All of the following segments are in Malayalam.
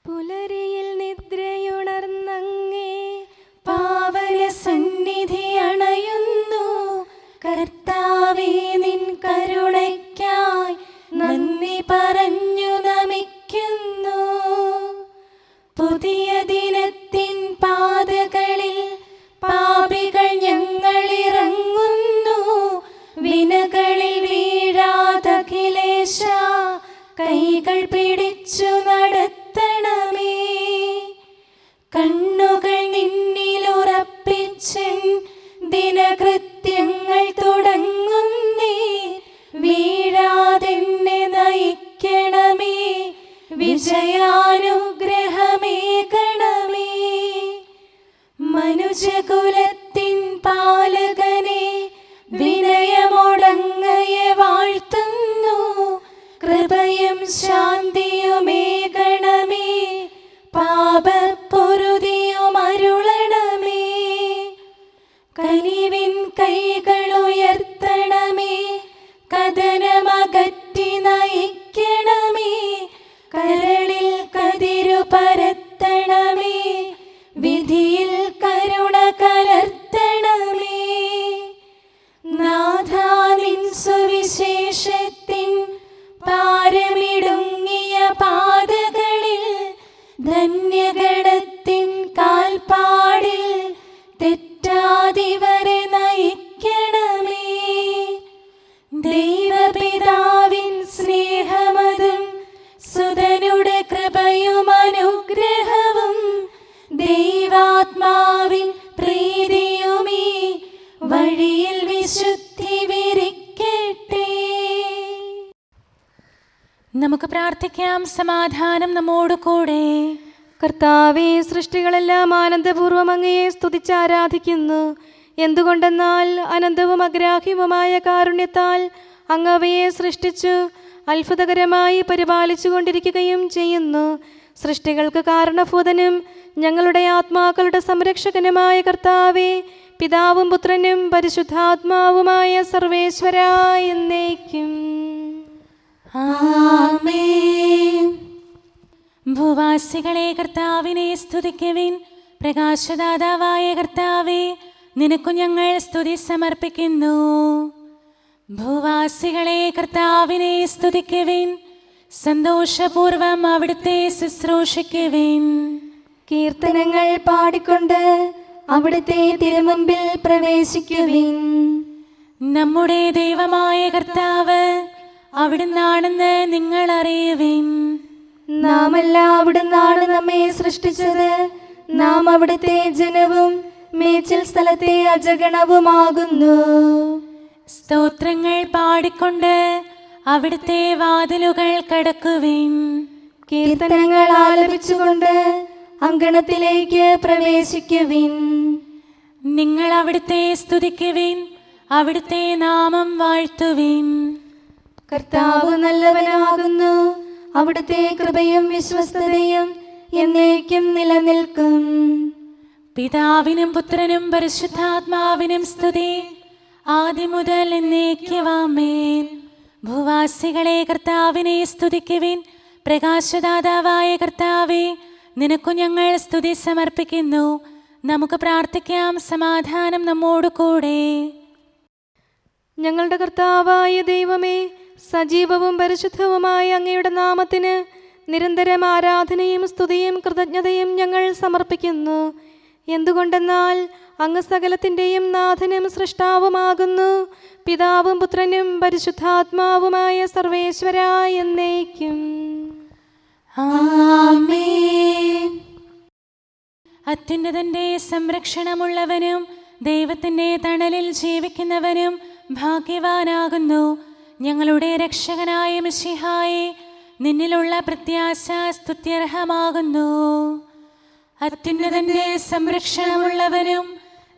പുലരിയിൽ നിദ്രയുണർന്നങ്ങേ പാവന സന്നിധി അണയുന്നു. കർത്താവേ, നിൻ കരുണയ്ക്കായി നന്ദി പറഞ്ഞു നമിക്കുന്നു. പുതിയ ദിനത്തിൻ പാതകളിൽ പാപികൾ ഞങ്ങളിറങ്ങുന്നു. വിനകളിൽ വീഴാതഖിലേശ കൈകൾ പിടിച്ചു നടത്തണമേ. കണ്ണുകൾ നിന്നിലുറപ്പിച്ചൻ ദിനകൃത്യങ്ങൾ തുടങ്ങുന്നേ. വീഴാതെന്നെ നയിക്കണമേ, വിജയാനുഗ്രഹമേകണമേ. മനുജകുലത്തിൻ പാലകനെ വിനയമൊടങ്ങയെ വാഴ്ത്തുന്നു. കൃപയും ശാന്തിയുമേകണമേ, പാപപ്പൊറുതിയും അരുളണമേ. കനിവിൻ കൈകളുയർത്തണമേ, കഥനമകറ്റി നയിക്കണമേ. കരളിൽ കതിരു പരത്തണമേ, വിധിയിൽ കരുണ കലർത്തണമേ. നാഥാ, നിൻ സുവിശേഷത്തിൻ പാരമിടുങ്ങിയ പാതകളിൽ ധന്യഗണത്തിൻ കാൽപ്പാടിൽ തെറ്റാതിവരെ നയിക്കണമേ. ദൈവപിതാവിൻ സ്നേഹമതും സുതനുടെ കൃപയും അനുഗ്രഹവും ദൈവാത്മാവിൻ പ്രീതിയുമീ വഴിയിൽ വിശുദ്ധി വിരിക്കട്ടെ. നമുക്ക് പ്രാർത്ഥിക്കാം. സമാധാനം നമ്മോട് കൂടെ. കർത്താവേ, സൃഷ്ടികളെല്ലാം ആനന്ദപൂർവ്വം അങ്ങയെ സ്തുതിച്ച് ആരാധിക്കുന്നു. എന്തുകൊണ്ടെന്നാൽ അനന്തവും അഗ്രാഹ്യവുമായ കാരുണ്യത്താൽ അങ്ങ് അവയെ സൃഷ്ടിച്ചു അത്ഭുതകരമായി പരിപാലിച്ചു കൊണ്ടിരിക്കുകയും ചെയ്യുന്നു. സൃഷ്ടികൾക്ക് കാരണഭൂതനും ഞങ്ങളുടെ ആത്മാക്കളുടെ സംരക്ഷകനുമായ കർത്താവേ, പിതാവും പുത്രനും പരിശുദ്ധാത്മാവുമായ സർവേശ്വരാ എന്നേക്കും ആമേൻ. ഭൂവാസികളെ കർത്താവിനെ സ്തുതിക്കുവിൻ. പ്രകാശദാതാവായ കർത്താവേ, നിനക്കു ഞങ്ങൾ സ്തുതി സമർപ്പിക്കുന്നു. ഭൂവാസികളെ കർത്താവിനെ സ്തുതിക്കുവിൻ. സന്തോഷപൂർവം അവിടുത്തെ ശുശ്രൂഷിക്കുവിൻ. കീർത്തനങ്ങൾ പാടിക്കൊണ്ട് അവിടുത്തെ തിരുമുമ്പിൽ പ്രവേശിക്കുവിൻ. നമ്മുടെ ദൈവമായ കർത്താവ് അവിടുന്നാണെന്ന് നിങ്ങൾ അറിയുവിൻ. നാമല്ല അവിടുന്നാണ് നമ്മെ സൃഷ്ടിച്ചത്. നാം അവിടുത്തെ ജനവും മേച്ചിൽ സ്ഥലത്തെ അജഗണവുമാകുന്നു. സ്തോത്രങ്ങൾ പാടിക്കൊണ്ട് അവിടുത്തെ വാതിലുകൾ കടക്കുവിൻ. കീർത്തനങ്ങൾ ആലപിച്ചുകൊണ്ട് അങ്കണത്തിലേക്ക് പ്രവേശിക്കുവിൻ. നിങ്ങൾ അവിടുത്തെ സ്തുതിക്കുവിൻ, അവിടുത്തെ നാമം വാഴ്ത്തുവിൻ. കർത്താവ് നല്ലവനാകുന്നു. അവിടുത്തെ കൃപയും വിശ്വസ്തതയും എന്നേക്കും നിലനിൽക്കും. പിതാവിനും പുത്രനും പരിശുദ്ധാത്മാവിനും സ്തുതി, ആദ്യം മുതൽ എന്നേക്കും ആമേൻ. ഭൂവാസികളെ കർത്താവിനെ സ്തുതിക്കുവിൻ. പ്രകാശദാതാവായ കർത്താവേ, നിനക്കു ഞങ്ങൾ സ്തുതി സമർപ്പിക്കുന്നു. നമുക്ക് പ്രാർത്ഥിക്കാം. സമാധാനം നമ്മോട് കൂടെ. ഞങ്ങളുടെ കർത്താവായ ദൈവമേ, സജീവവും പരിശുദ്ധവുമായ അങ്ങയുടെ നാമത്തിന് നിരന്തരം ആരാധനയും സ്തുതിയും കൃതജ്ഞതയും ഞങ്ങൾ സമർപ്പിക്കുന്നു. എന്തുകൊണ്ടെന്നാൽ അങ്ങ് സകലത്തിൻ്റെയും നാഥനും സൃഷ്ടാവുമാകുന്നു. പിതാവും പുത്രനും പരിശുദ്ധാത്മാവുമായ സർവേശ്വരാ എന്നേക്കും ആമേൻ. അത്യുന്നതന്റെ സംരക്ഷണമുള്ളവനും ദൈവത്തിൻ്റെ തണലിൽ ജീവിക്കുന്നവനും ഭാഗ്യവാനാകുന്നു. ഞങ്ങളുടെ രക്ഷകനായ മിശിഹായേ, നിന്നിലുള്ള പ്രത്യാശ സ്തുത്യർഹമാകുന്നു. അത്യുന്നതന്റെ സംരക്ഷണമുള്ളവനും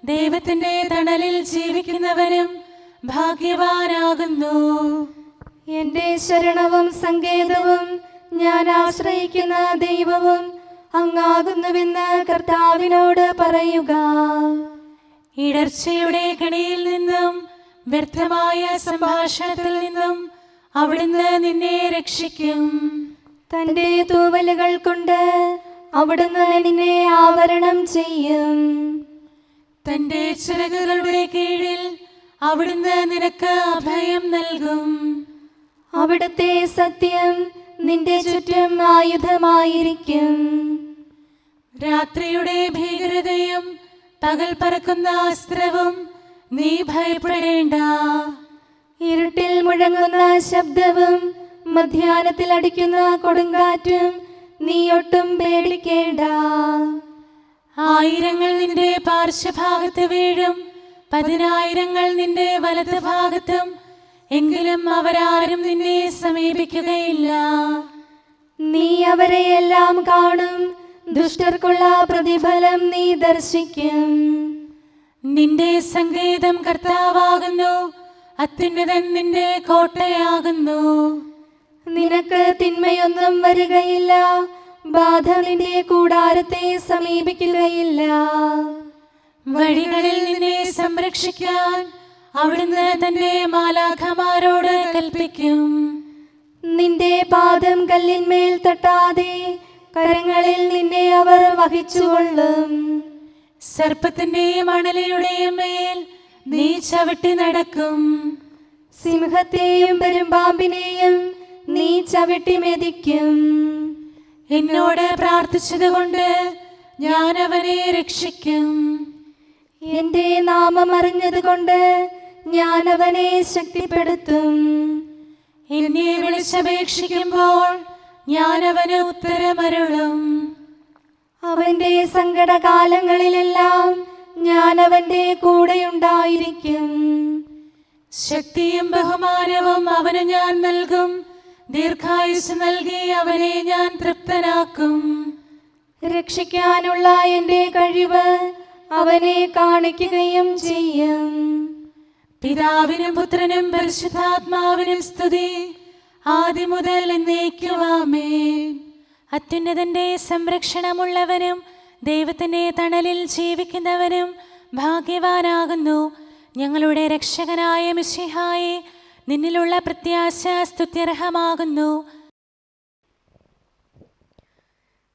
ദൈവത്തിൻ്റെ തണലിൽ ജീവിക്കുന്നവനും ഭാഗ്യവാനാകുന്നു. എൻ്റെ ശരണവും സങ്കേതവും ഞാൻ ആശ്രയിക്കുന്ന ദൈവവും അങ്ങാകുന്നുവെന്ന് കർത്താവിനോട് പറയുക. ഇടർച്ചയുടെ കണിയിൽ നിന്നും വ്യർത്ഥമായ സംഭാഷണത്തിൽ നിന്നും അവിടുന്ന് നിന്നെ രക്ഷിക്കും. തന്റെ തൂവലുകൾ കൊണ്ട് അവിടുന്ന് നിന്നെ ആവരണം ചെയ്യും. തന്റെ ചിറകുകളുടെ കീഴിൽ അവിടുന്ന് നിനക്ക് അഭയം നൽകും. അവിടുത്തെ സത്യം നിന്റെ ചുറ്റും ആയുധമായിരിക്കും. രാത്രിയുടെ ഭീകരതയും പകൽ പറക്കുന്ന അസ്ത്രവും നീ ഭയപ്പെടേണ്ട. ഇരുട്ടിൽ മുഴങ്ങുന്ന ശബ്ദവും മധ്യാഹ്നത്തിൽ അടിക്കുന്ന കൊടുങ്കാറ്റും നീ ഒട്ടും പേടിക്കേണ്ട. ആയിരങ്ങൾ നിന്റെ പാർശ്വഭാഗത്ത് വീഴും, 10,000 നിന്റെ വലത് ഭാഗത്തും, എങ്കിലും അവരാരും നിന്നെ സമീപിക്കുകയില്ല. നീ അവരെയെല്ലാം കാണും, ദുഷ്ടർക്കുള്ള പ്രതിഫലം നീ ദർശിക്കും. നിന്റെ സങ്കേതം കർത്താവാകുന്നു, അത്യുന്നതൻ നിന്റെ കോട്ടയാകുന്നു. നിനക്ക് തിന്മയൊന്നും വരികയില്ല, ബാധ നിന്റെ കൂടാരത്തെ സമീപിക്കുകയില്ല. വഴികളിൽ നിന്നെ സംരക്ഷിക്കാൻ അവിടുന്ന് തന്റെ മാലാഖമാരോട് കൽപ്പിക്കും. നിന്റെ പാദം കല്ലിന്മേൽ തട്ടാതെ കരങ്ങളിൽ നിന്നെ അവർ വഹിച്ചുകൊള്ളും. സർപ്പത്തിന്റെയും അണലയുടെയും മേൽ നീ ചവിട്ടി നടക്കും. സിംഹത്തെയും പെരുമ്പാമ്പിനെയും നീ ചവിട്ടി മെതിക്കും. എന്നോട് പ്രാർത്ഥിച്ചതുകൊണ്ട് ഞാൻ അവനെ രക്ഷിക്കും. എന്റെ നാമം അറിഞ്ഞതുകൊണ്ട് ഞാൻ അവനെ ശക്തിപ്പെടുത്തും. എന്നെ വിളിച്ചപേക്ഷിക്കുമ്പോൾ ഞാൻ അവന് ഉത്തരമരുളും. അവന്റെ സങ്കടകാലങ്ങളിലെല്ലാം ഞാൻ അവന്റെ കൂടെയുണ്ടായിരിക്കും. ശക്തിയും ബഹുമാനവും അവന് ഞാൻ നൽകും. ദീർഘായുസ് നൽകി അവനെ ഞാൻ തൃപ്തനാക്കും. രക്ഷിക്കാനുള്ള എന്റെ കഴിവ് അവനെ കാണിക്കുകയും ചെയ്യും. പിതാവിനും പുത്രനും പരിശുദ്ധാത്മാവിനും സ്തുതി, ആദ്യം മുതൽ എന്നേക്കും ആമേൻ. അത്യുന്നതന്റെ സംരക്ഷണമുള്ളവനും ദൈവത്തിന്റെ തണലിൽ ജീവിക്കുന്നവനും ഭാഗ്യവാനാകുന്നു ഞങ്ങളുടെ രക്ഷകനായ മിശിഹായെ. നിന്നിലുള്ള പ്രത്യാശ സ്തുത്യർഹമാകുന്നു.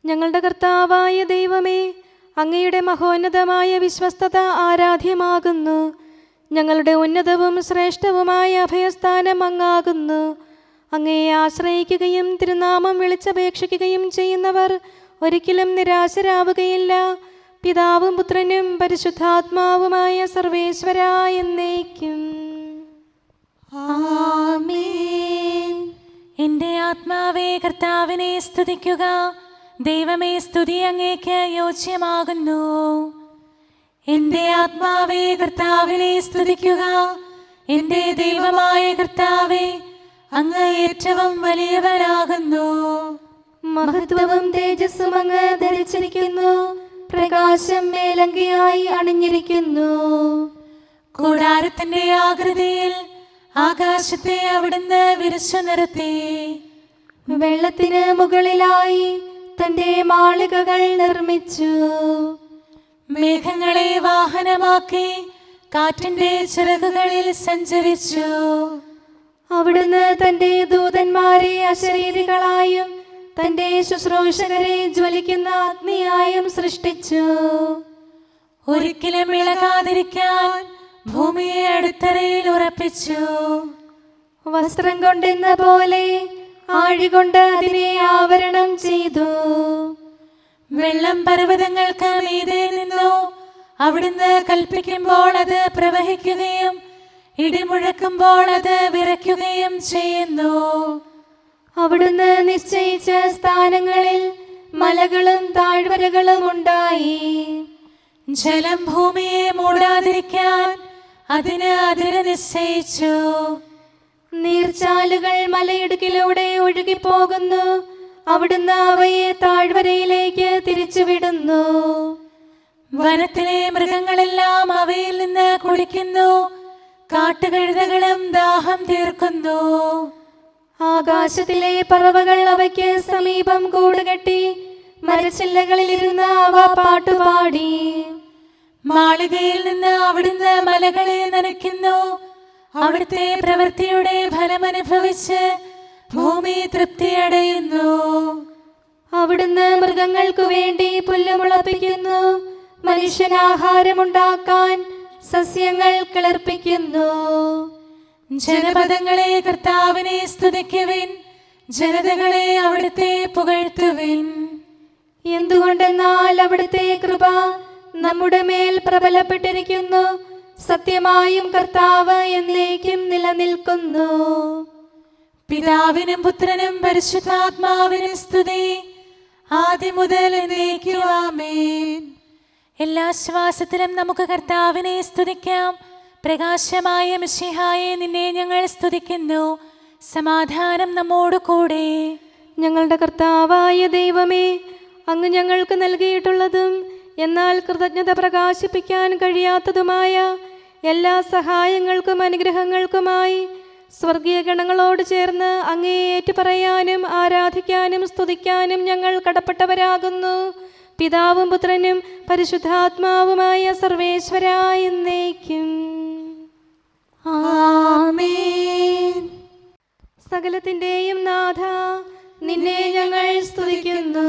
ഞങ്ങളുടെ കർത്താവായ ദൈവമേ, അങ്ങയുടെ മഹോന്നതമായ വിശ്വസ്തത ആരാധ്യമാകുന്നു. ഞങ്ങളുടെ ഉന്നതവും ശ്രേഷ്ഠവുമായ അഭയസ്ഥാനം അങ്ങാകുന്നു. അങ്ങയെ ആശ്രയിക്കുകയും തിരുനാമം വിളിച്ചപേക്ഷിക്കുകയും ചെയ്യുന്നവർ ഒരിക്കലും നിരാശരാവുകയില്ല. പിതാവും പുത്രനും പരിശുദ്ധാത്മാവുമായ സർവേശ്വരാ എന്നേക്കും ആമേൻ. എൻ്റെ ആത്മാവേ കർത്താവിനെ സ്തുതിക്കുക. ദൈവമേ, സ്തുതി അങ്ങേക്ക് യോജ്യമാകുന്നു. എൻ്റെ ആത്മാവേ കർത്താവിനെ സ്തുതിക്കുക. എൻ്റെ ദൈവമായ കർത്താവേ, അങ്ങ് ഏറ്റവും വലിയവനാകുന്നു. മഹത്വവും തേജസ്സും അങ്ങ് ധരിച്ചിരിക്കുന്നു. പ്രകാശം മേലങ്കിയായി അണിഞ്ഞിരിക്കുന്നു. കൂടാരത്തിന്റെ ആകൃതിയിൽ ആകാശത്തെ അവിടുന്ന് വിരിച്ചു നിർത്തി. വെള്ളത്തിന് മുകളിലായി തന്റെ മാളികകൾ നിർമ്മിച്ചു. മേഘങ്ങളെ വാഹനമാക്കി കാറ്റിന്റെ ചിറകുകളിൽ സഞ്ചരിച്ചു. അവിടുന്ന് തന്റെ ദൂതന്മാരെ അശരീരികളായും തന്റെ ശുശ്രൂഷകരെ ജ്വലിക്കുന്ന അഗ്നിയായും സൃഷ്ടിച്ചു. ഒരിക്കലും ഇളകാതിരിക്കാൻ ഭൂമിയെ അടിത്തറയിൽ ഉറപ്പിച്ചു. വസ്ത്രം കൊണ്ടെന്ന പോലെ ആഴികൊണ്ട് അതിനെ ആവരണം ചെയ്തു. വെള്ളം പർവ്വതങ്ങൾക്ക് മീതെ നിന്നു. അവിടുന്ന് കൽപ്പിക്കുമ്പോൾ അത് പ്രവഹിക്കുകയും ഇടിമുഴക്കുമ്പോൾ അത് വിറയ്ക്കുകയും ചെയ്യുന്നു. അവിടുന്ന് നിശ്ചയിച്ച സ്ഥാനങ്ങളിൽ മലകളും താഴ്വരകളും ഉണ്ടായി. ജലം ഭൂമിയെ മൂടാതിരിക്കാൻ അതിന് അതിര് നിശ്ചയിച്ചു. നീർച്ചാലുകൾ മലയിടുക്കിലൂടെ ഒഴുകിപ്പോകുന്നു. അവിടുന്ന് അവയെ താഴ്വരയിലേക്ക് തിരിച്ചുവിടുന്നു. വനത്തിലെ മൃഗങ്ങളെല്ലാം അവയിൽ നിന്ന് കുടിക്കുന്നു. കാട്ടുകഴുതകളും ദാഹം തീർക്കുന്നു. ആകാശത്തിലെ പറവകൾ അവയ്ക്ക് സമീപം കൂടുകെട്ടി മരച്ചില്ലകളിലിരുന്ന് അവ പാട്ടുപാടി. മാളികയിൽ നിന്ന് അവിടുന്ന് മലകളെ നനയ്ക്കുന്നു. അവിടുത്തെ പ്രവൃത്തിയുടെ ഫലമനുഭവിച്ച് ഭൂമി തൃപ്തിയടയുന്നു. അവിടുന്ന് മൃഗങ്ങൾക്കു വേണ്ടി പുല്ല് മുളപ്പിക്കുന്നു, മനുഷ്യനാഹാരമുണ്ടാക്കാൻ സസ്യങ്ങൾ കിളിർപ്പിക്കുന്നു. ജനപദങ്ങളെ കർത്താവിനെ സ്തുതിക്കുവിൻ, ജനതകളെ അവിടുത്തെ പുകഴ്ത്തുവിൻ. എന്തുകൊണ്ടെന്നാൽ അവിടുത്തെ കൃപ നമ്മുടെ മേൽ പ്രബലപ്പെട്ടിരിക്കുന്നു, സത്യമായും കർത്താവ് എന്നേക്കും നിലനിൽക്കുന്നു. പിതാവിനും പുത്രനും പരിശുദ്ധാത്മാവിനും സ്തുതി, ആദ്യം മുതൽ എന്നേക്കും ആമേൻ. എല്ലാ ശ്വാസത്തിലും നമുക്ക് കർത്താവിനെ സ്തുതിക്കാം. പ്രകാശമായ മിശിഹായെ, നിന്നെ ഞങ്ങൾ സ്തുതിക്കുന്നു. സമാധാനം നമ്മോട് കൂടെ. ഞങ്ങളുടെ കർത്താവായ ദൈവമേ, അങ്ങ് ഞങ്ങൾക്ക് നൽകിയിട്ടുള്ളതും എന്നാൽ കൃതജ്ഞത പ്രകാശിപ്പിക്കാൻ കഴിയാത്തതുമായ എല്ലാ സഹായങ്ങൾക്കും അനുഗ്രഹങ്ങൾക്കുമായി സ്വർഗീയ ഗണങ്ങളോട് ചേർന്ന് അങ്ങേ ഏറ്റുപറയാനും ആരാധിക്കാനും സ്തുതിക്കാനും ഞങ്ങൾ കടപ്പെട്ടവരാകുന്നു. പിതാവും പുത്രനും പരിശുദ്ധാത്മാവുമായ സർവേശ്വരായ എന്നേക്കും ആമേൻ. സകലത്തിന്റെയും നാഥ, നിന്നെ ഞങ്ങൾ സ്തുതിക്കുന്നു.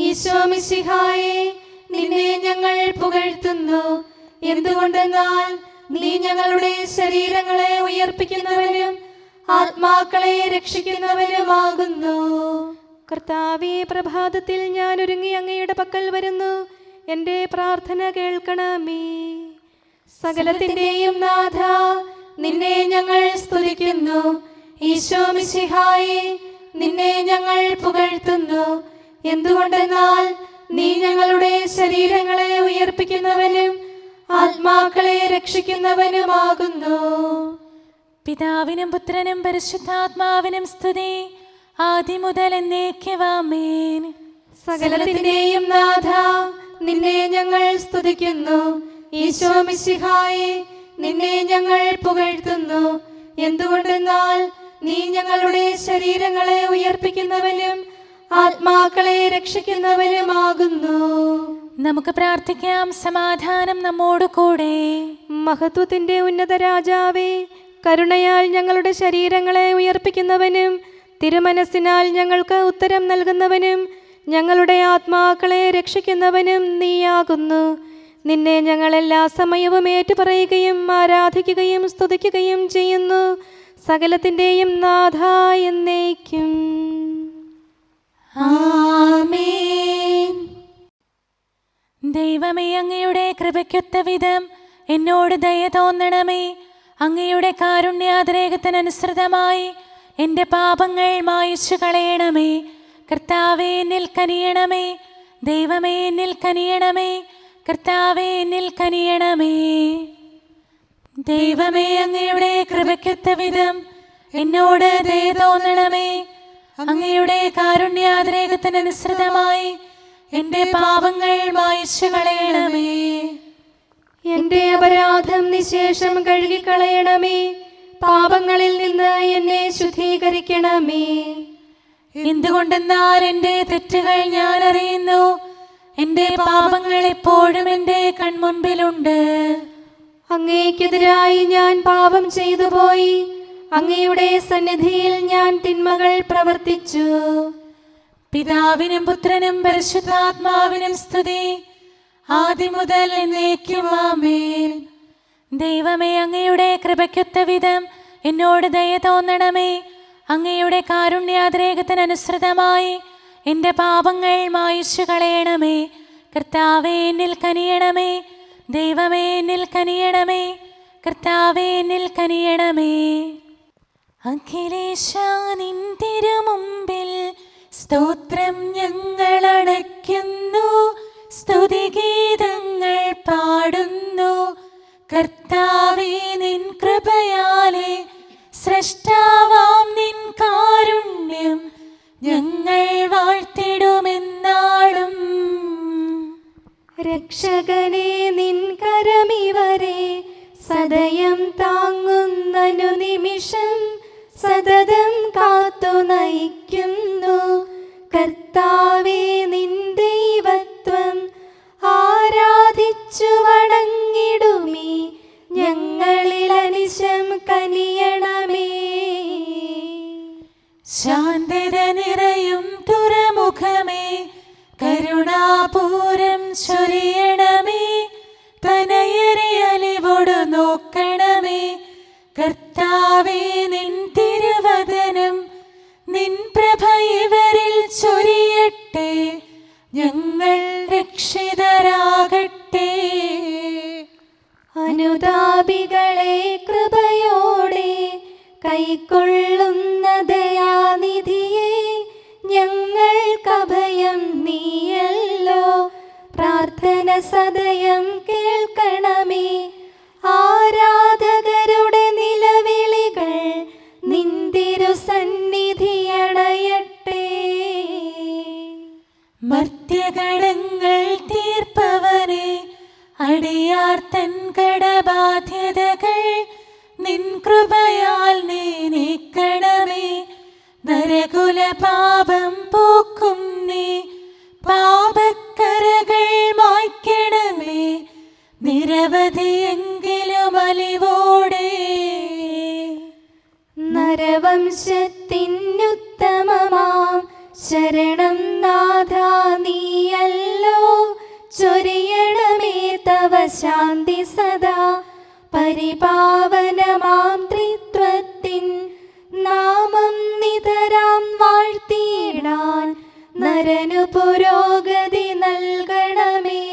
ഈശോ മിശിഹായെ, നിന്നെ ഞങ്ങൾ പുകഴ്ത്തുന്നു. എന്തുകൊണ്ടെന്നാൽ നീ ഞങ്ങളുടെ ശരീരങ്ങളെ ഉയർപ്പിക്കുന്നവനും ആത്മാക്കളെ രക്ഷിക്കുന്നവനുമാകുന്നു. കർത്താവേ, പ്രഭാതത്തിൽ ഞാൻ ഒരുങ്ങി അങ്ങയുടെ പക്കൽ വരുന്നു. എൻ്റെ പ്രാർത്ഥന കേൾക്കണമേ. സകലത്തിന്റെയും നാഥ, നിന്നെ ഞങ്ങൾ സ്തുതിക്കുന്നു. ഈശോ മിശിഹായെ, നിന്നെ ഞങ്ങൾ പുകഴ്ത്തുന്നു. എന്തുകൊണ്ടെന്നാൽ നീ ഞങ്ങളുടെ ശരീരങ്ങളെ ഉയർപ്പിക്കുന്നവനും ആത്മാക്കളെ രക്ഷിക്കുന്നവനുമാകുന്നു. പിതാവിനും പുത്രനും പരിശുദ്ധാത്മാവിനും സ്തുതി, ആദ്യം മുതൽ എന്നേക്കും ആമേൻ. സകലത്തിന്റെയും നാഥ, നിന്നെ ഞങ്ങൾ സ്തുതിക്കുന്നു. ഈശോ മിശിഹായെ, നിന്നെ ഞങ്ങൾ പുകഴ്ത്തുന്നു. എന്തുകൊണ്ടെന്നാൽ നീ ഞങ്ങളുടെ ശരീരങ്ങളെ ഉയർപ്പിക്കുന്നവനും ആത്മാക്കളെ രക്ഷിക്കുന്നവനുമാകുന്നു. നമുക്ക് പ്രാർത്ഥിക്കാം. സമാധാനം നമ്മോട് കൂടെ. മഹത്വത്തിന്റെ ഉന്നത രാജാവേ, കരുണയാൽ ഞങ്ങളുടെ ശരീരങ്ങളെ ഉയർപ്പിക്കുന്നവനും തിരുമനസ്സിനാൽ ഞങ്ങൾക്ക് ഉത്തരം നൽകുന്നവനും ഞങ്ങളുടെ ആത്മാക്കളെ രക്ഷിക്കുന്നവനും നീയാകുന്നു. നിന്നെ ഞങ്ങൾ എല്ലാ സമയവും ഏറ്റുപറയുകയും ആരാധിക്കുകയും സ്തുതിക്കുകയും ചെയ്യുന്നു. സകലത്തിന്റെയും നാഥ എന്നേക്കും ആമേൻ. ദൈവമേ, അങ്ങയുടെ കൃപയ്ക്കൊത്ത വിധം എന്നോട് ദയ തോന്നണമേ. അങ്ങയുടെ കാരുണ്യാതിരേകത്തിനനുസൃതമായി എൻ്റെ പാപങ്ങൾ മായിച്ചു കളയണമേ. കർത്താവേ, എന്നിൽ കനിയണമേ. ദൈവമേ, എന്നിൽ കനിയണമേ. കർത്താവേ, എന്നിൽ കനിയണമേ. ദൈവമേ, അങ്ങയുടെ കൃപയ്ക്കൊത്ത വിധം എന്നോട് ദയ തോന്നണമേ. അങ്ങയുടെ കാരുണ്യാതിരേകത്തിനനുസൃതമായി എൻ്റെ പാപങ്ങൾ മായിച്ചു കളയണമേ. എൻ്റെ അപരാധം നിശേഷം കഴുകിക്കളയണമേ. പാപങ്ങളിൽ നിന്ന് എന്നെ ശുദ്ധീകരിക്കണമേ. എന്തുകൊണ്ടെന്നാൽ എൻ്റെ തെറ്റുകൾ ഞാൻ അറിയുന്നു. എൻ്റെ പാപങ്ങൾ എപ്പോഴും എൻ്റെ കൺമുൻപിലുണ്ട്. അങ്ങേക്കെതിരായി ഞാൻ പാപം ചെയ്തു പോയി. അങ്ങയുടെ സന്നിധിയിൽ ഞാൻ തിന്മകൾ പ്രവർത്തിച്ചു. പിതാവിനും പുത്രനും പരിശുദ്ധാത്മാവിനും സ്തുതി, ആദ്യം മുതൽ എന്നേക്കും ആമേൻ. ദൈവമേ, അങ്ങയുടെ കൃപയ്ക്കൊത്ത വിധം എന്നോട് ദയ തോന്നണമേ. അങ്ങയുടെ കാരുണ്യാതിരേകത്തിനനുസൃതമായി എൻ്റെ പാപങ്ങൾ മായിച്ചു കളയണമേ. കർത്താവേ, എന്നിൽ കനിയണമേ. ദൈവമേ, എന്നിൽ കനിയണമേ. കർത്താവേ, എന്നിൽ കനിയണമേ. അഖിലേശാ, നിൻ തിരുമുമ്പിൽ സ്തോത്രം ഞങ്ങൾ അണയ്ക്കുന്നു. സ്തുതിഗീതങ്ങൾ പാടുന്നു. കർത്താവേ, നിൻ കൃപയാലെ സ്രഷ്ടാവാം നിൻ കാരുണ്യം ഞങ്ങൾ വാഴ്ത്തിടുമെന്നാളും. രക്ഷകനെ, നിൻ കരമിവരെ സദയം താങ്ങുന്നനു നിമിഷം സതതം കാത്തു നയിക്കുന്നു. കർത്താവേ, നിൻ ദൈവത്വം ആരാധിച്ചു വണങ്ങിടുമീ ഞങ്ങളിൽ അനിശം കനിയണമേ. ശാന്തത നിറയും തുറമുഖമേ, കരുണാപൂരം ചൊരിയണമേ. തനയരെ അലിവോടു നോക്കണമേ. കർത്താവേ, നിൻ തിരുവദനം നിൻ പ്രഭ ഇവരിൽ ചൊരിയട്ടെ. ഞങ്ങൾ രക്ഷിതരാകട്ടെ. അനുതാപികളെ കൃപയോടെ കൈക്കൊള്ളുന്ന ദയാനിധിയെ, ഞങ്ങൾക്കഭയം നീയല്ലോ. പ്രാർത്ഥന സദയം കേൾക്കണമേ. ആരാധകരുടെ നിലവിളികൾ നിന്തിരു സന്നിധിയണയട്ടെ. മർത്യകടങ്ങൾ തീർപ്പവനെ, അടിയാർ തൻ കടബാധ്യതകൾ നിൻ കൃപയാൽ നീ നീക്കണമേ. നരകുല പാപം പോക്കും നീ, പാപക്കരകൾ മായ്ക്കണമേ. നിരവധിയെങ്കിലും അലിവോടെ നരവംശത്തിനുത്തമമാം ശരണം നാഥ നീയല്ലോ. ചൊരിയണമേ തവ ശാന്തി സദാ. പരിപാവനമാം ത്രിത്വത്തിൻ നാമം നിതരാം വാഴ്ത്തിയിടാൻ നരനു പുരോഗതി നൽകണമേ.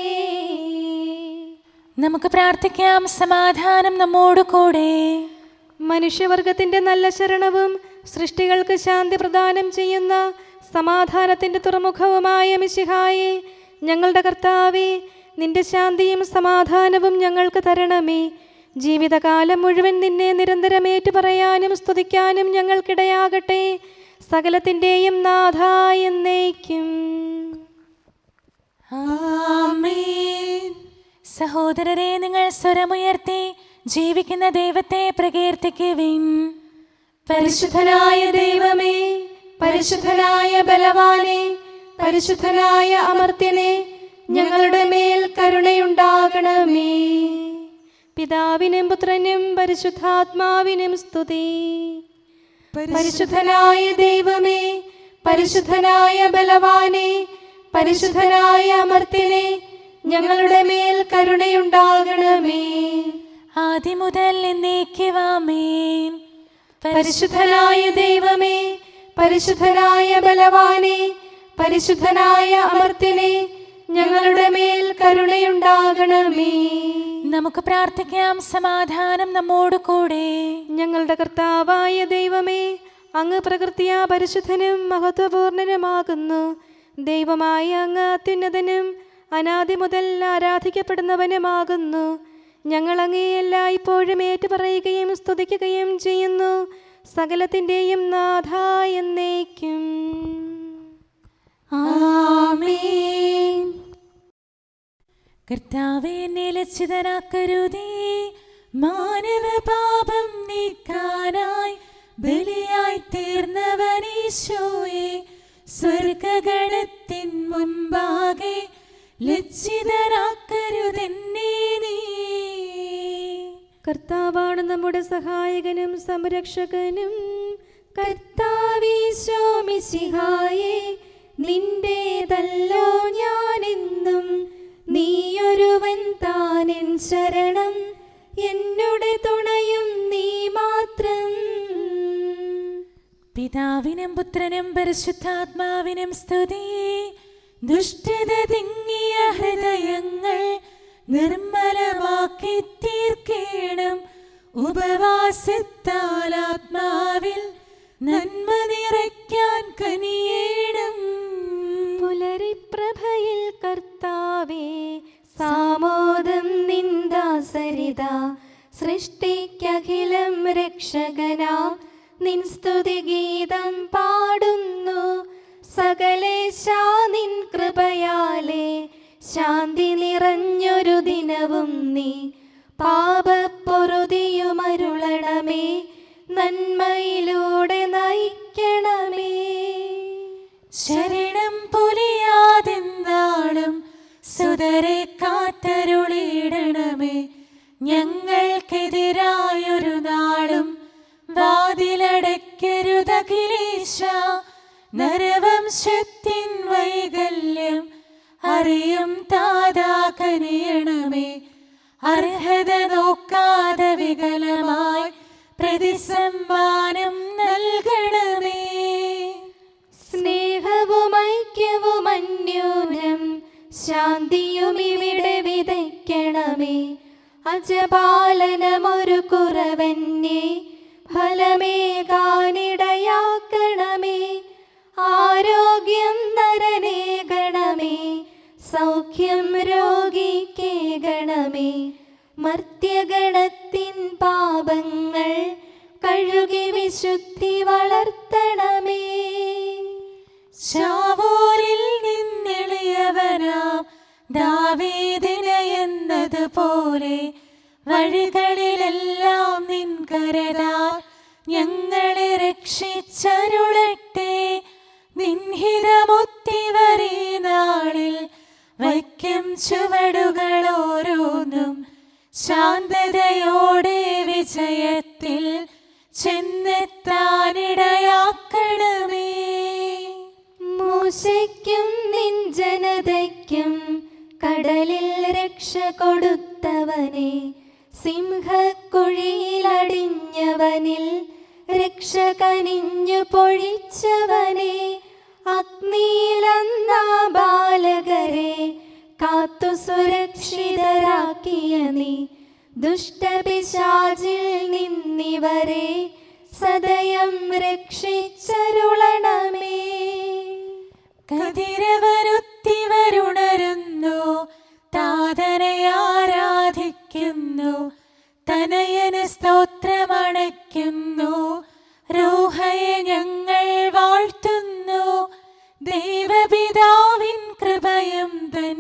നമുക്ക് പ്രാർത്ഥിക്കാം. സമാധാനം നമ്മോട് കൂടെ. മനുഷ്യവർഗത്തിന്റെ നല്ല ശരണവും സൃഷ്ടികൾക്ക് ശാന്തി പ്രദാനം ചെയ്യുന്ന സമാധാനത്തിന്റെ തുറമുഖവുമായ മിശിഹായേ, ഞങ്ങളുടെ കർത്താവേ, നിന്റെ ശാന്തിയും സമാധാനവും ഞങ്ങൾക്ക് തരണമേ. ജീവിതകാലം മുഴുവൻ നിന്നെ നിരന്തരം ഏറ്റുപറയാനും സ്തുതിക്കാനും ഞങ്ങൾക്കിടയാകട്ടെ. സകലത്തിൻ്റെയും നാഥ എന്നേക്കും. ആമേൻ. സഹോദരരെ, നിങ്ങൾ സ്വരമുയർത്തി ജീവിക്കുന്ന ദൈവത്തെ പ്രകീർത്തിക്കുവിൻ. പരിശുദ്ധനായ ദൈവമേ, പരിശുദ്ധനായ ബലവാനെ, പരിശുദ്ധനായ അമർത്യനെ, ഞങ്ങളുടെ മേൽ കരുണയുണ്ടാകണമേ. പിതാവിനും പുത്രനും പരിശുദ്ധാത്മാവിനും സ്തുതി. പരിശുദ്ധനായ ദൈവമേ, പരിശുദ്ധനായ ബലവാനെ, പരിശുദ്ധനായ അമർത്യനെ, ഞങ്ങളുടെ മേൽ കരുണയുണ്ടാകണമേ. ആദ്യം മുതൽ എന്നേക്കും ആമേൻ. പരിശുദ്ധനായ ദൈവമേ, പരിശുദ്ധനായ ബലവാനെ, പരിശുദ്ധനായ അമർത്യനെ, ഞങ്ങളുടെ മേൽ കരുണയുണ്ടാകണമേ. നമുക്ക് പ്രാർത്ഥിക്കാം. സമാധാനം നമ്മോട് കൂടെ. ഞങ്ങളുടെ കർത്താവായ ദൈവമേ, അങ്ങ് പ്രകൃതിയാ പരിശുദ്ധനും മഹത്വപൂർണനുമാകുന്നു. ദൈവമായ അങ്ങ് അത്യുന്നതനും അനാദി മുതൽ ആരാധിക്കപ്പെടുന്നവനുമാകുന്നു. ഞങ്ങൾ അങ്ങേ എല്ലായ്പ്പോഴും ഏറ്റുപറയുകയും സ്തുതിക്കുകയും ചെയ്യുന്നു. സകലത്തിൻ്റെയും നാഥ എന്നേക്കും. ആമേൻ. കർത്താവേ, എന്നെ ലജ്ജിതനാക്കരുതേ. മാനവ പാപം നീക്കാനായി ബലിയായി തീർന്നവനീശോയെ, സ്വർഗഗണത്തിൻ മുൻപാകെ ലജ്ജിതനാക്കരുതെന്നേ നീ. കർത്താവാണ് നമ്മുടെ സഹായകനും സംരക്ഷകനും. കർത്താവീശോ മിശിഹായേ, നിന്റേതല്ലോ ഞാനെന്നും. നീയൊരുവൻ താനെൻ ശരണം, എന്നുടെ തുണയും നീ മാത്രം. പിതാവിനും പുത്രനും പരിശുദ്ധാത്മാവിനും സ്തുതി. ദുഷ്ടത തിങ്ങിയ ഹൃദയങ്ങൾ നിർമ്മലമാക്കി തീർക്കേണം. ഉപവാസത്താൽ ആത്മാവിൽ നന്മ നിറയ്ക്കാൻ കനിയേണം. പുലരിപ്രഭയിൽ കർത്താവേ, സാമോദം നിന്ദാസരിത. സൃഷ്ടിക്കഖിലം രക്ഷകനാം നിൻ സ്തുതിഗീതം പാടുന്നു. സകലേശാ നിൻ കൃപയാലേ ശാന്തി നിറഞ്ഞൊരു ദിനവും നീ. പാപപ്പൊറുതിയുമരുളണമേ, നന്മയിലൂടെ നയിക്കണമേ. ശരണം പൊലിയാതെന്നാളും സുതരെ കാത്തരുളിയിടണമേ. ഞങ്ങൾക്കെതിരായൊരു നാളും വാതിലടയ്ക്കരുതഖിലേശാ. അറിയും താതാ കനിയണമേ. അർഹത നോക്കാതെ വികലമായി പ്രതിസമ്മാനം നൽകണമേ. സ്നേഹവും ഐക്യവും അന്യോന്യം ശാന്തിയും ഇവിടെ വിതയ്ക്കണമേ. അജപാലനമൊരു കുറവന്യേ ഫലമേകാനിടയാക്കണമേ. ആരോഗ്യം നരനേകണമേ, സൗഖ്യം രോഗിക്കേകണമേ. മർത്യഗണത്തിൻ പാപങ്ങൾ കഴുകി വിശുദ്ധി വളർത്തണമേ. ശാവൂരിൽ നിന്നെളിയവനാം ദാവീദിന് എന്നതുപോലെ വഴികളിലെല്ലാം നിൻ കരതാൽ ഞങ്ങളെ രക്ഷിച്ചരുളട്ടെ. നിൻഹിതമൊത്തിവരീ നാളിൽ വയ്ക്കും ചുവടുകൾ ഓരോന്നും ശാന്തതയോടെ വിജയത്തിൽ ചെന്നെത്താനിടയാക്കണമേ. മൂശയ്ക്കും നിൻ ജനതയ്ക്കും കടലിൽ രക്ഷ കൊടുത്തവനെ, സിംഹക്കുഴിയിലടിഞ്ഞവനിൽ രക്ഷ കനിഞ്ഞു പൊഴിച്ചവനെ, അഗ്നിയിലന്നാ ബാലകരെ കാത്തു സുരക്ഷിതരാക്കിയ നീ, ദുഷ്ടപിശാചിൽ നിന്നിവരെ സദയം രക്ഷിച്ചരുളണമേ. കതിരവരുത്തിവരുണരുന്നു, താതനെ ആരാധിക്കുന്നു, തനയന് സ്തോത്രമണയ്ക്കുന്നു. റൂഹയെ ഞങ്ങൾ വാഴ്ത്തുന്നു. ദൈവപിതാവിൻ കൃപയും തൻ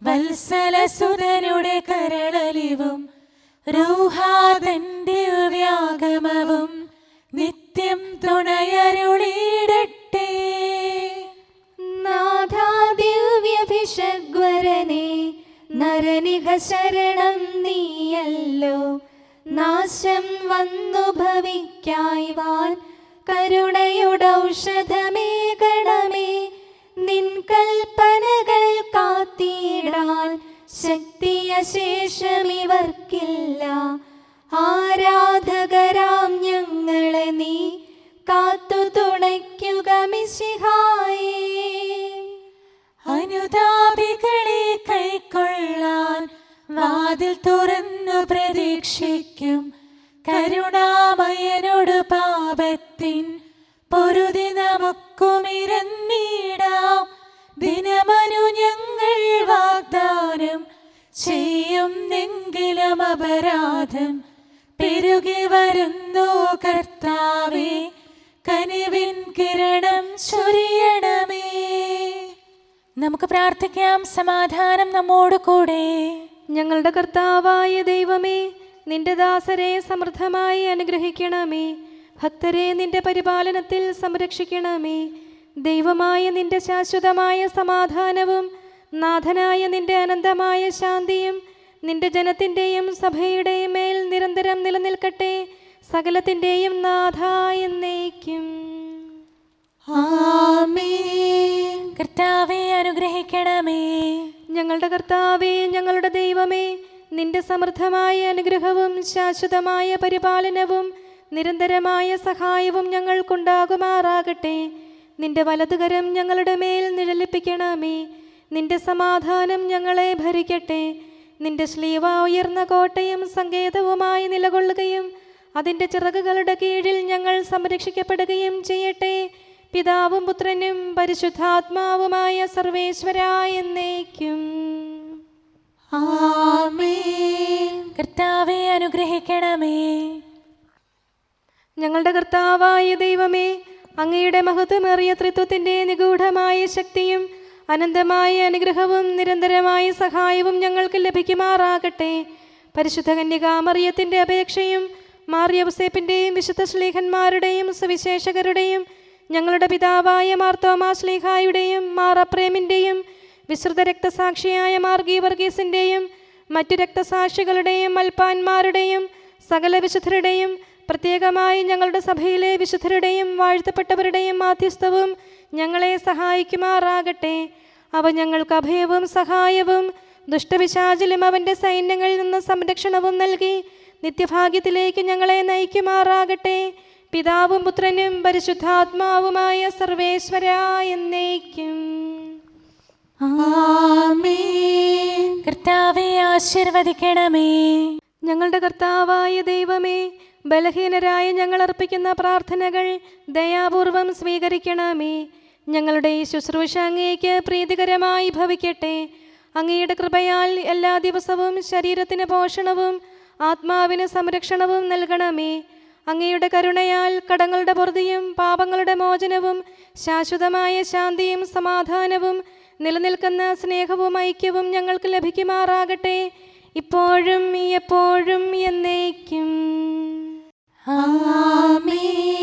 വത്സലസുതനുടെ കരളലിവും റൂഹാതന്റെ വ്യാഗമവും നിത്യം തുണയരുളിയിടട്ടെ. നാഥാ ദിവ്യഭിഷഗ്വരനെ, നരനിക ശരണം നീയല്ലോ. നാശം വന്നു ഭവിക്കായ്വാൻ കരുണയുടൗഷധമേകണമേ. നിൻ കൽപ്പനകൾ കാത്തിടാൻ ശക്തിയശേഷമിവർക്കില്ല. ആരാധകരാം ഞങ്ങളെ നീ കാത്തു തുണയ്ക്കുക മിശിഹായേ. അനുതാപികളെ കൈക്കൊള്ളാൻ വാതിൽ തുറന്നു പ്രതീക്ഷിക്കും. കരുണാമയനോട് പാപത്തിൻ പൊറുതി നമുക്കുമിരന്നിടാം. ദിനമനു ഞങ്ങൾ വാഗ്ദാനം ചെയ്യുന്നെങ്കിലും അപരാധം പെരുകി വരുന്നു. കർത്താവേ, കനിവിൻ കിരണം ചൊരിയണമേ. നമുക്ക് പ്രാർത്ഥിക്കാം. സമാധാനം നമ്മോട് കൂടെ. ഞങ്ങളുടെ കർത്താവായ ദൈവമേ, നിന്റെ ദാസരെ സമൃദ്ധമായി അനുഗ്രഹിക്കണമേ. ഭക്തരെ നിന്റെ പരിപാലനത്തിൽ സംരക്ഷിക്കണമേ. ദൈവമായ നിന്റെ ശാശ്വതമായ സമാധാനവും നാഥനായ നിന്റെ അനന്തമായ ശാന്തിയും നിന്റെ ജനത്തിൻ്റെയും സഭയുടെയും മേൽ നിരന്തരം നിലനിൽക്കട്ടെ. സകലത്തിൻ്റെയും നാഥ എന്നേക്കും. ആമേൻ. കർത്താവേ, അനുഗ്രഹിക്കണമേ. ഞങ്ങളുടെ കർത്താവേ, ഞങ്ങളുടെ ദൈവമേ, നിന്റെ സമൃദ്ധമായ അനുഗ്രഹവും ശാശ്വതമായ പരിപാലനവും നിരന്തരമായ സഹായവും ഞങ്ങൾക്കുണ്ടാകുമാറാകട്ടെ. നിന്റെ വലതുകരം ഞങ്ങളുടെ മേൽ നിഴലിപ്പിക്കണമേ. നിന്റെ സമാധാനം ഞങ്ങളെ ഭരിക്കട്ടെ. നിന്റെ ശ്ലീവ ഉയർന്ന കോട്ടയും സങ്കേതവുമായി നിലകൊള്ളുകയും അതിൻ്റെ ചിറകുകളുടെ കീഴിൽ ഞങ്ങൾ സംരക്ഷിക്കപ്പെടുകയും ചെയ്യട്ടെ. പിതാവും പുത്രനും പരിശുദ്ധാത്മാവുമായ സർവേശ്വരായ എന്നേക്കും. ആമേൻ. കർത്താവേ, അനുഗ്രഹിക്കണമേ. ഞങ്ങളുടെ കർത്താവായ ദൈവമേ, അങ്ങയുടെ മഹത്വമേറിയ ത്രിത്വത്തിൻ്റെ നിഗൂഢമായ ശക്തിയും അനന്തമായ അനുഗ്രഹവും നിരന്തരമായ സഹായവും ഞങ്ങൾക്ക് ലഭിക്കുമാറാകട്ടെ. പരിശുദ്ധ കന്യകാമറിയത്തിൻ്റെ അപേക്ഷയും മാർ യൗസേപ്പിൻ്റെയും വിശുദ്ധ ശ്ലീഹന്മാരുടെയും സുവിശേഷകരുടെയും ഞങ്ങളുടെ പിതാവായ മാർ തോമാ ശ്ലീഹായുടെയും മാർ അപ്രേമിൻ്റെയും വിശുദ്ധ രക്തസാക്ഷിയായ മാർ ഗീവർഗീസിൻ്റെയും മറ്റു രക്തസാക്ഷികളുടെയും മൽപ്പാന്മാരുടെയും സകല വിശുദ്ധരുടെയും പ്രത്യേകമായി ഞങ്ങളുടെ സഭയിലെ വിശുദ്ധരുടെയും വാഴ്ത്തപ്പെട്ടവരുടെയും മാധ്യസ്ഥവും ഞങ്ങളെ സഹായിക്കുമാറാകട്ടെ. അവ ഞങ്ങൾക്ക് അഭയവും സഹായവും ദുഷ്ടപിശാചിലും അവൻ്റെ സൈന്യങ്ങളിൽ നിന്ന് സംരക്ഷണവും നൽകി നിത്യഭാഗ്യത്തിലേക്ക് ഞങ്ങളെ നയിക്കുമാറാകട്ടെ. പിതാവും പുത്രനും പരിശുദ്ധാത്മാവുമായ സർവേശ്വരാ എന്നേക്കും. ആമേൻ. കർത്താവേ ആശീർവദിക്കണമേ. ഞങ്ങളുടെ കർത്താവായ ദൈവമേ, ബലഹീനരായ ഞങ്ങൾ അർപ്പിക്കുന്ന പ്രാർത്ഥനകൾ ദയാപൂർവം സ്വീകരിക്കണമേ. ഞങ്ങളുടെ ഈ ശുശ്രൂഷ അങ്ങേക്ക് പ്രീതികരമായി ഭവിക്കട്ടെ. അങ്ങയുടെ കൃപയാൽ എല്ലാ ദിവസവും ശരീരത്തിന് പോഷണവും ആത്മാവിന് സംരക്ഷണവും നൽകണമേ. അങ്ങയുടെ കരുണയാൽ കടങ്ങളുടെ പൊറുതിയും പാപങ്ങളുടെ മോചനവും ശാശ്വതമായ ശാന്തിയും സമാധാനവും നിലനിൽക്കുന്ന സ്നേഹവും ഐക്യവും ഞങ്ങൾക്ക് ലഭിക്കുമാറാകട്ടെ, ഇപ്പോഴും എപ്പോഴും എന്നേക്കും. ആമേൻ.